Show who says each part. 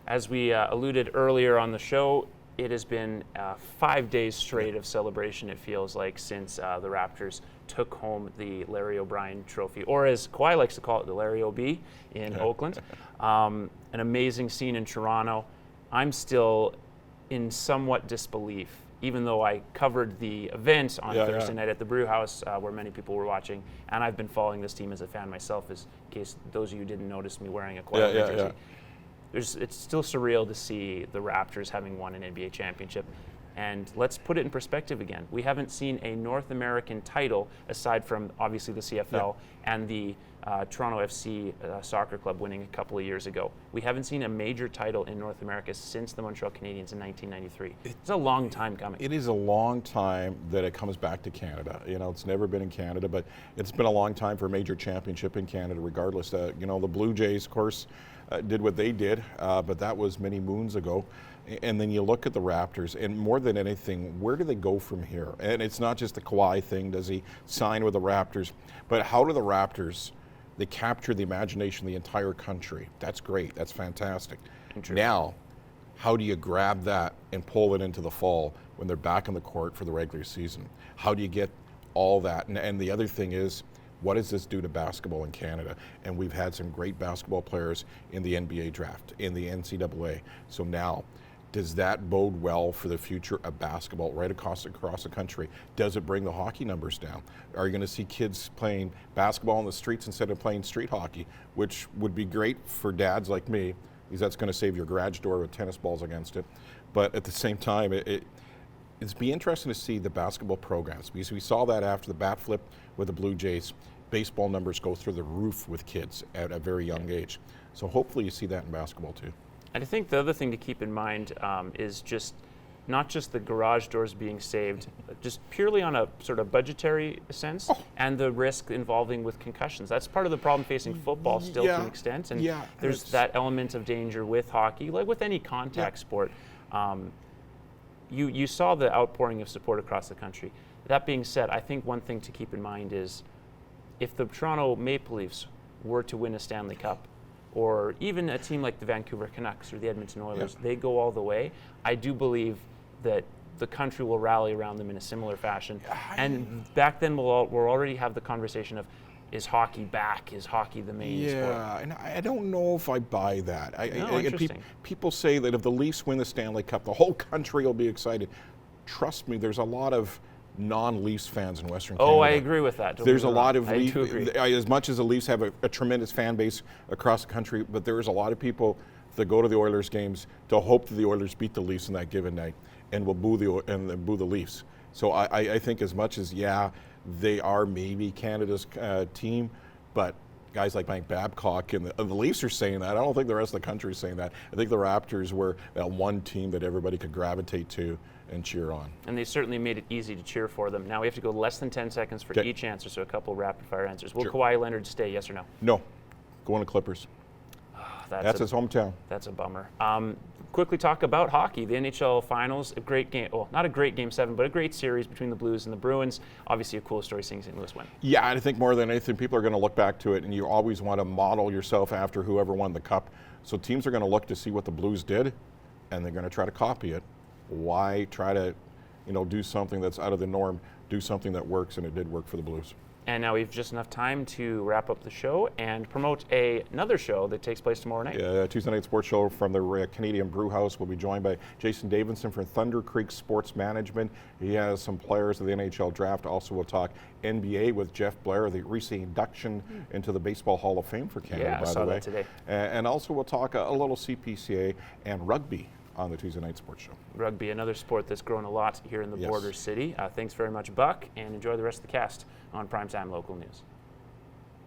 Speaker 1: As we alluded earlier on the show, it has been 5 days straight of celebration, it feels like, since the Raptors took home the Larry O'Brien Trophy, or as Kawhi likes to call it, the Larry O.B. in Oakland. An amazing scene in Toronto. I'm still in somewhat disbelief, even though I covered the event on Thursday night at the Brew House, where many people were watching, and I've been following this team as a fan myself, in case those of you didn't notice me wearing a Kawhi jersey. It's still surreal to see the Raptors having won an NBA championship. And let's put it in perspective again. We haven't seen a North American title, aside from obviously the CFL and the Toronto FC soccer club winning a couple of years ago. We haven't seen a major title in North America since the Montreal Canadiens in 1993. It's a long time coming.
Speaker 2: It is a long time that it comes back to Canada. You know, it's never been in Canada, but it's been a long time for a major championship in Canada regardless. You know, the Blue Jays, of course, did what they did, but that was many moons ago. And then you look at the Raptors, and more than anything, where do they go from here? And it's not just the Kawhi thing, does he sign with the Raptors, but how do the Raptors, they capture the imagination of the entire country? That's great, that's fantastic. Now, how do you grab that and pull it into the fall when they're back on the court for the regular season? How do you get all that? And the other thing is, what does this do to basketball in Canada? And we've had some great basketball players in the NBA draft, in the NCAA. So now, does that bode well for the future of basketball right across the country? Does it bring the hockey numbers down? Are you going to see kids playing basketball in the streets instead of playing street hockey, which would be great for dads like me, because that's going to save your garage door with tennis balls against it. But at the same time, it's be interesting to see the basketball programs, because we saw that after the bat flip with the Blue Jays. Baseball numbers go through the roof with kids at a very young age. So hopefully you see that in basketball too.
Speaker 1: And I think the other thing to keep in mind is just not just the garage doors being saved, just purely on a sort of budgetary sense, and the risk involving with concussions. That's part of the problem facing football still to an extent. And there's that element of danger with hockey, like with any contact sport. You saw the outpouring of support across the country. That being said, I think one thing to keep in mind is if the Toronto Maple Leafs were to win a Stanley Cup, or even a team like the Vancouver Canucks or the Edmonton Oilers, they go all the way, I do believe that the country will rally around them in a similar fashion. And back then we'll already have the conversation of, is hockey back? Is hockey the main sport?
Speaker 2: Yeah, and I don't know if I buy that.
Speaker 1: Interesting.
Speaker 2: People say that if the Leafs win the Stanley Cup, the whole country will be excited. Trust me, there's a lot of non-Leafs fans in Western Canada.
Speaker 1: Oh, I agree with that.
Speaker 2: There's a lot of
Speaker 1: Leafs.
Speaker 2: As much as the Leafs have a tremendous fan base across the country, but there is a lot of people that go to the Oilers games to hope that the Oilers beat the Leafs on that given night, and will boo the Leafs. So I think as much as they are maybe Canada's team, but guys like Mike Babcock and the Leafs are saying that. I don't think the rest of the country is saying that. I think the Raptors were that one team that everybody could gravitate to and cheer on.
Speaker 1: And they certainly made it easy to cheer for them. Now we have to go less than 10 seconds for each answer, so a couple rapid fire answers. Will Kawhi Leonard stay, yes or no?
Speaker 2: No. Going to Clippers. That's his hometown.
Speaker 1: That's a bummer. Quickly talk about hockey. The NHL Finals, a great game. Well, not a great Game 7, but a great series between the Blues and the Bruins. Obviously a cool story seeing St. Louis win.
Speaker 2: Yeah, I think more than anything, people are going to look back to it, and you always want to model yourself after whoever won the cup. So teams are going to look to see what the Blues did, and they're going to try to copy it. Why try to do something that's out of the norm, do something that works, and it did work for the Blues.
Speaker 1: And now we have just enough time to wrap up the show and promote another show that takes place tomorrow night.
Speaker 2: Yeah, Tuesday night sports show from the Canadian Brew House. We'll be joined by Jason Davidson from Thunder Creek Sports Management. He has some players of the NHL draft. Also, we'll talk NBA with Jeff Blair, the recent induction into the Baseball Hall of Fame for Canada, by the way.
Speaker 1: I saw that today.
Speaker 2: And also we'll talk a little CPCA and rugby on the Tuesday night sports show.
Speaker 1: Rugby, another sport that's grown a lot here in the border city. Thanks very much, Buck, and enjoy the rest of the cast on Primetime Local News.